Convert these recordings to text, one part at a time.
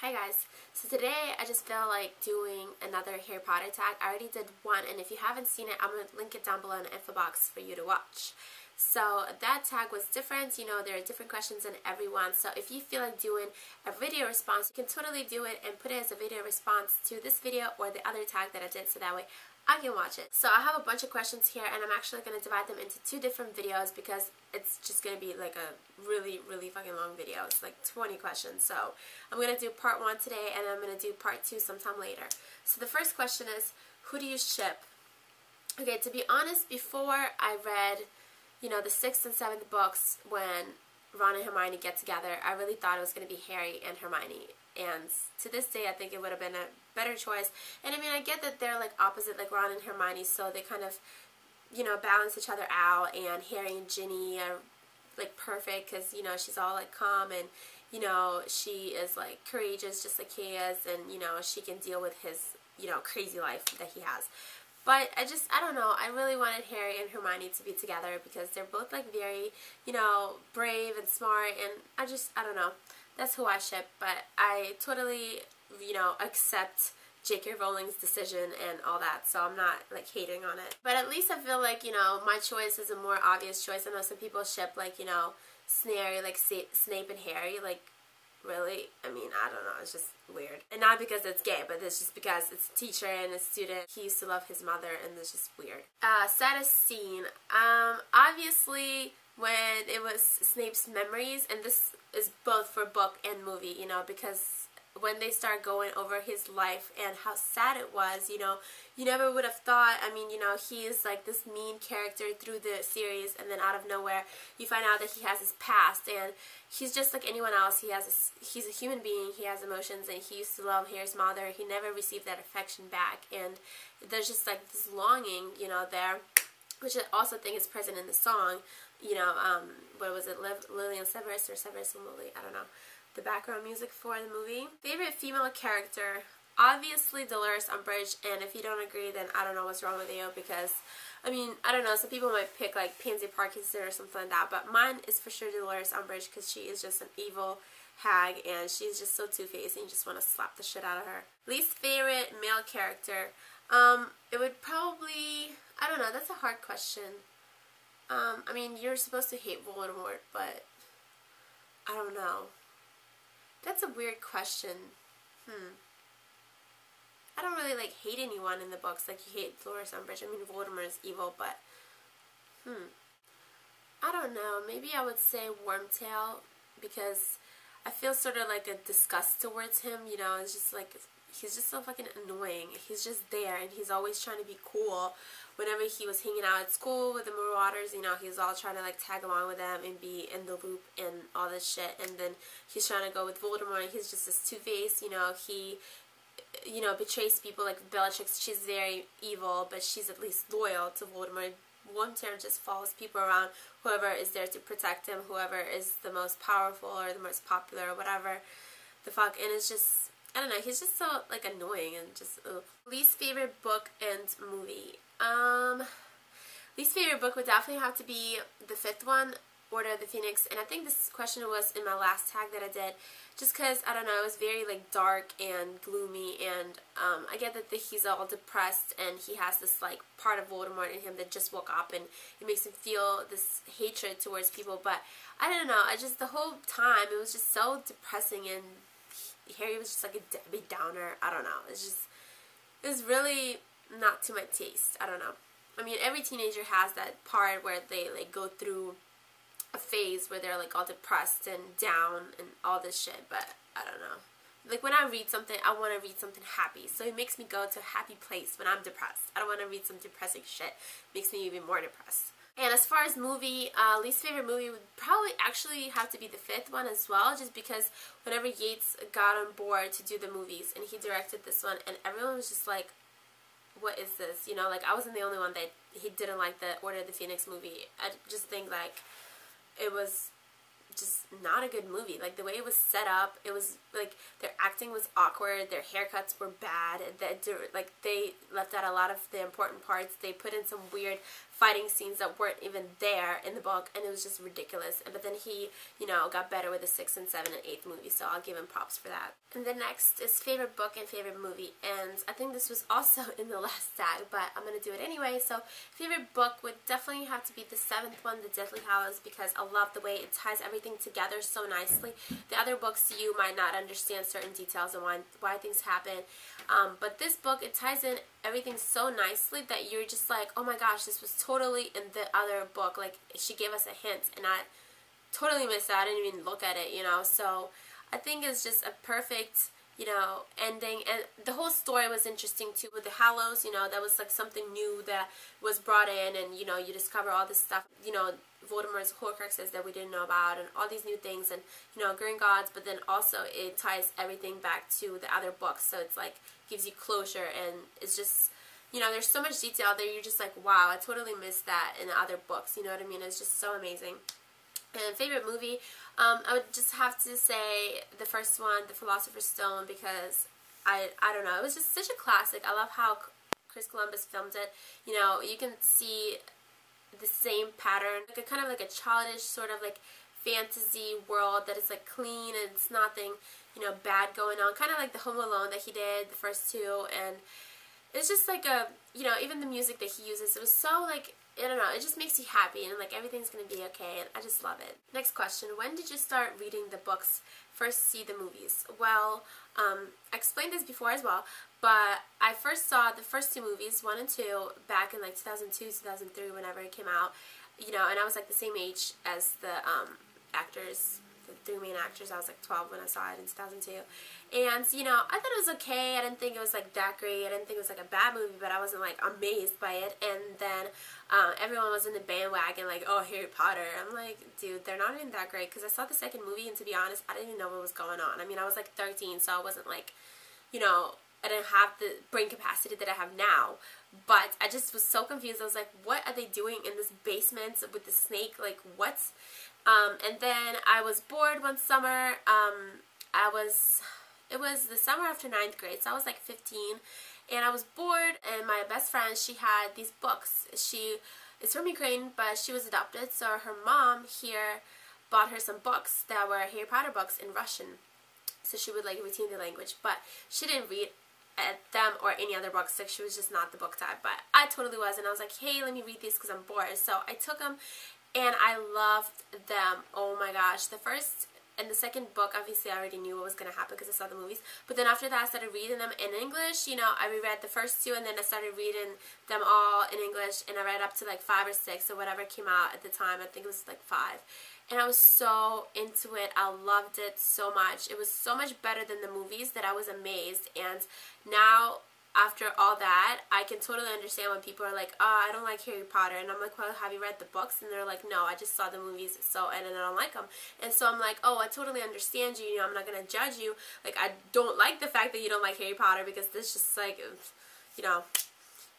Hi guys, so today I just feel like doing another Harry Potter tag. I already did one, and if you haven't seen it, I'm going to link it down below in the info box for you to watch. So that tag was different, you know, there are different questions in every one, so if you feel like doing a video response, you can totally do it and put it as a video response to this video or the other tag that I did, so that way I can watch it. So I have a bunch of questions here, and I'm actually going to divide them into two different videos because it's just going to be like a really fucking long video. It's like 20 questions. So I'm going to do part 1 today, and I'm going to do part 2 sometime later. So the first question is, who do you ship? Okay, to be honest, before I read, you know, the 6th and 7th books when Ron and Hermione get together, I really thought it was going to be Harry and Hermione. And to this day, I think it would have been a better choice. And I mean, I get that they're like opposite, like Ron and Hermione, so they kind of, you know, balance each other out. And Harry and Ginny are like perfect because, you know, she's all like calm and, you know, she is like courageous just like he is, and, you know, she can deal with his, you know, crazy life that he has. But I don't know, I really wanted Harry and Hermione to be together because they're both like very, you know, brave and smart, and I don't know. That's who I ship, but I totally, you know, accept J.K. Rowling's decision and all that, so I'm not, like, hating on it. But at least I feel like, you know, my choice is a more obvious choice. I know some people ship, like, you know, Snape and Harry, like, really? I mean, I don't know, it's just weird. And not because it's gay, but it's just because it's a teacher and a student. He used to love his mother, and it's just weird. Saddest scene. Obviously, when it was Snape's memories, and this is both for book and movie, you know, because when they start going over his life and how sad it was, you know, you never would have thought, I mean, you know, he is like this mean character through the series, and then out of nowhere, you find out that he has his past, and he's just like anyone else. He's a human being, he has emotions, and he used to love Harry's mother. He never received that affection back, and there's just like this longing, you know, there, which I also think is present in the song, you know, what was it, Lily and Severus, or Severus and Lily, I don't know, the background music for the movie. Favorite female character, obviously Dolores Umbridge, and if you don't agree, then I don't know what's wrong with you, because, I mean, I don't know, some people might pick like Pansy Parkinson or something like that, but mine is for sure Dolores Umbridge, because she is just an evil hag, and she's just so two-faced, and you just want to slap the shit out of her. Least favorite male character, it would probably, I don't know, that's a hard question. I mean, you're supposed to hate Voldemort, but I don't know. That's a weird question. I don't really like hate anyone in the books like you hate Dolores Umbridge. I mean, Voldemort is evil, but I don't know. Maybe I would say Wormtail, because I feel sort of like a disgust towards him, you know. It's just like, he's just so fucking annoying. He's just there, and he's always trying to be cool. Whenever he was hanging out at school with the Marauders, you know, he was all trying to, like, tag along with them and be in the loop and all this shit. And then he's trying to go with Voldemort, and he's just this two-faced, you know, he, you know, betrays people. Like Bellatrix, she's very evil, but she's at least loyal to Voldemort. Wormtail just follows people around, whoever is there to protect him, whoever is the most powerful or the most popular or whatever the fuck. And it's just, I don't know, he's just so, like, annoying and just, ugh. Least favorite book and movie. Least favorite book would definitely have to be the 5th one, Order of the Phoenix, and I think this question was in my last tag that I did, just because, I don't know, it was very, like, dark and gloomy, and, I get that he's all depressed, and he has this, like, part of Voldemort in him that just woke up, and it makes him feel this hatred towards people, but, I don't know, the whole time, it was just so depressing, and Harry was just like a Debbie Downer. I don't know. It was really not to my taste. I don't know. I mean, every teenager has that part where they like go through a phase where they're like all depressed and down and all this shit, but I don't know. Like when I read something, I want to read something happy, so it makes me go to a happy place when I'm depressed. I don't want to read some depressing shit. It makes me even more depressed. And as far as movie, least favorite movie would probably actually have to be the 5th one as well, just because whenever Yates got on board to do the movies, and he directed this one, and everyone was just like, what is this? You know, like, I wasn't the only one that he didn't like the Order of the Phoenix movie. I just think, like, it was just not a good movie. Like, the way it was set up, it was, like, their acting was awkward, their haircuts were bad, like, they left out a lot of the important parts. They put in some weird fighting scenes that weren't even there in the book, and it was just ridiculous. But then he, you know, got better with the 6th and 7th and 8th movie, so I'll give him props for that. And the next is favorite book and favorite movie, and I think this was also in the last tag, but I'm going to do it anyway. So favorite book would definitely have to be the 7th one, The Deathly Hallows, because I love the way it ties everything together so nicely. The other books, you might not understand certain details and why things happen, but this book, it ties in everything so nicely that you're just like, oh my gosh, this was totally in the other book. Like, she gave us a hint, and I totally missed it. I didn't even look at it, you know. So I think it's just a perfect, you know, ending. And the whole story was interesting too with the Hallows, you know. That was like something new that was brought in, and, you know, you discover all this stuff, you know, Voldemort's Horcruxes that we didn't know about, and all these new things, and, you know, Green Gods. But then also it ties everything back to the other books, so it's like gives you closure, and it's just, you know, there's so much detail there. You're just like, wow, I totally missed that in the other books. You know what I mean? It's just so amazing. And favorite movie, I would just have to say the first one, The Philosopher's Stone, because I don't know, it was just such a classic. I love how Chris Columbus filmed it. You know, you can see the same pattern, like a kind of like a childish sort of like fantasy world that is like clean and it's nothing, you know, bad going on. Kind of like the Home Alone that he did, the first two, and it's just like a, you know, even the music that he uses, it was so like, I don't know, it just makes you happy, and like everything's gonna be okay, and I just love it. Next question, when did you start reading the books, first see the movies? Well, I explained this before as well, but I first saw the first two movies, 1 and 2, back in like 2002, 2003, whenever it came out, you know, and I was like the same age as the actors, the 3 main actors. I was like 12 when I saw it in 2002, and, you know, I thought it was okay. I didn't think it was like that great. I didn't think it was like a bad movie, but I wasn't like amazed by it. And then everyone was in the bandwagon like, oh, Harry Potter. I'm like, dude, they're not even that great, because I saw the second movie, and to be honest, I didn't even know what was going on. I mean, I was like 13, so I wasn't like, you know, I didn't have the brain capacity that I have now, but I just was so confused. I was like, what are they doing in this basement with the snake? Like, what? And then I was bored one summer. It was the summer after 9th grade, so I was like 15, and I was bored, and my best friend, she had these books. She is from Ukraine, but she was adopted, so her mom here bought her some books that were Harry Potter books in Russian, so she would like retain the language, but she didn't read them or any other books. Like, she was just not the book type, but I totally was, and I was like, hey, let me read these because I'm bored. So I took them, and I loved them. Oh my gosh, the first and the second book, obviously I already knew what was going to happen because I saw the movies, but then after that I started reading them in English. You know, I reread the first 2, and then I started reading them all in English, and I read up to like 5 or 6 or whatever came out at the time. I think it was like 5, and I was so into it. I loved it so much. It was so much better than the movies that I was amazed. And now, after all that, I can totally understand when people are like, oh, I don't like Harry Potter, and I'm like, well, have you read the books? And they're like, no, I just saw the movies, so, and I don't like them. And so I'm like, oh, I totally understand you, you know, I'm not going to judge you. Like, I don't like the fact that you don't like Harry Potter, because this just like, you know,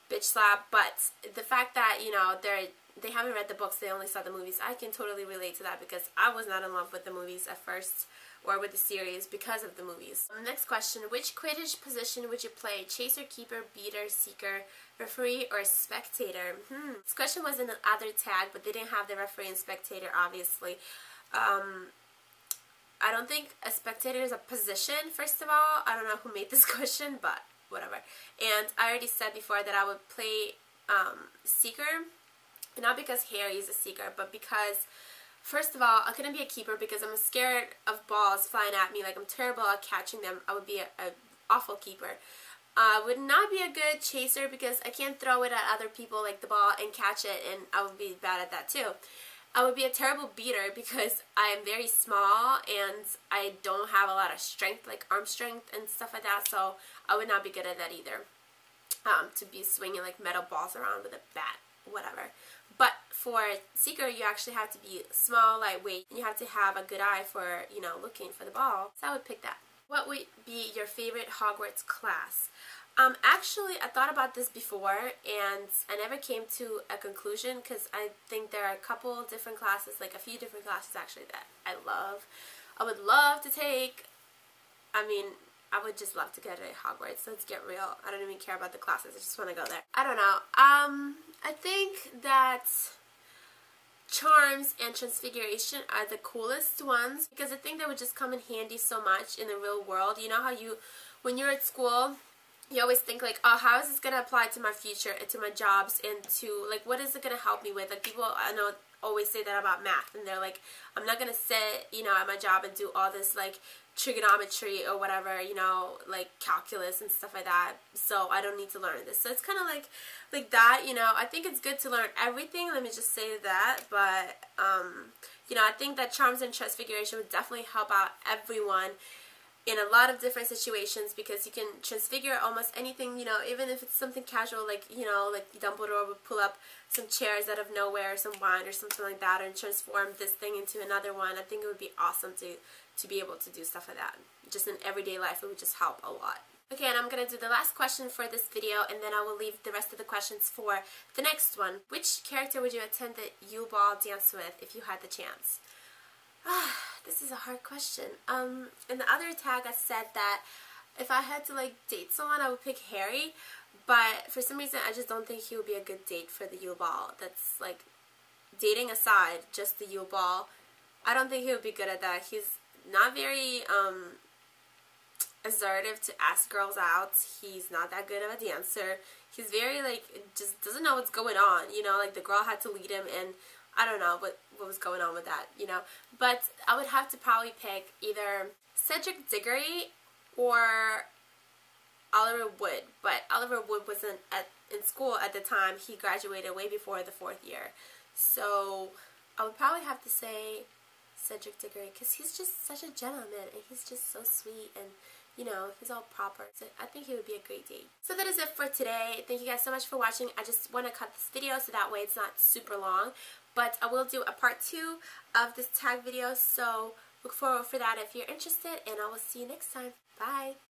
bitch slap. But the fact that, you know, they haven't read the books, they only saw the movies, I can totally relate to that, because I was not in love with the movies at first, or with the series, because of the movies. Next question, which Quidditch position would you play? Chaser, keeper, beater, seeker, referee, or spectator? This question was in the other tag, but they didn't have the referee and spectator, obviously. I don't think a spectator is a position, first of all. I don't know who made this question, but whatever. And I already said before that I would play seeker, not because Harry is a seeker, but because, first of all, I couldn't be a keeper because I'm scared of balls flying at me. Like, I'm terrible at catching them. I would be an awful keeper. I would not be a good chaser because I can't throw it at other people, like the ball, and catch it, and I would be bad at that too. I would be a terrible beater because I am very small and I don't have a lot of strength, like arm strength and stuff like that, so I would not be good at that either. To be swinging like metal balls around with a bat, whatever. But for seeker, you actually have to be small, lightweight, and you have to have a good eye for, you know, looking for the ball. So I would pick that. What would be your favorite Hogwarts class? Actually, I thought about this before, and I never came to a conclusion, because I think there are a couple different classes, like a few different classes actually, that I love. I would love to take, I mean, I would just love to go to Hogwarts. Let's get real. I don't even care about the classes. I just want to go there. I don't know. I think that charms and transfiguration are the coolest ones because I think they would just come in handy so much in the real world. You know how when you're at school, you always think like, oh, how is this going to apply to my future and to my jobs and to like what is it going to help me with? Like people I know always say that about math, and they're like, I'm not going to sit, you know, at my job and do all this like trigonometry or whatever, you know, like calculus and stuff like that, so I don't need to learn this. So it's kind of like that, you know. I think it's good to learn everything, let me just say that, but you know, I think that charms and transfiguration would definitely help out everyone in a lot of different situations because you can transfigure almost anything, you know, even if it's something casual, like, you know, like Dumbledore would pull up some chairs out of nowhere, some wine or something like that, and transform this thing into another one. I think it would be awesome to be able to do stuff like that. Just in everyday life, it would just help a lot. Okay, and I'm going to do the last question for this video, and then I will leave the rest of the questions for the next one. Which character would you attend the Yule Ball dance with if you had the chance? This is a hard question. In the other tag I said that if I had to like date someone, I would pick Harry, but for some reason I just don't think he would be a good date for the Yule Ball. That's like, dating aside, just the Yule Ball, I don't think he would be good at that. He's not very assertive to ask girls out. He's not that good of a dancer. He's very like, just doesn't know what's going on, you know, like the girl had to lead him, and I don't know what was going on with that, you know. But I would have to probably pick either Cedric Diggory or Oliver Wood. But Oliver Wood wasn't in school at the time. He graduated way before the 4th year. So I would probably have to say Cedric Diggory because he's just such a gentleman and he's just so sweet and, you know, he's all proper. So I think he would be a great date. So that is it for today. Thank you guys so much for watching. I just want to cut this video so that way it's not super long. But I will do a part 2 of this tag video, so look forward for that if you're interested, and I will see you next time. Bye!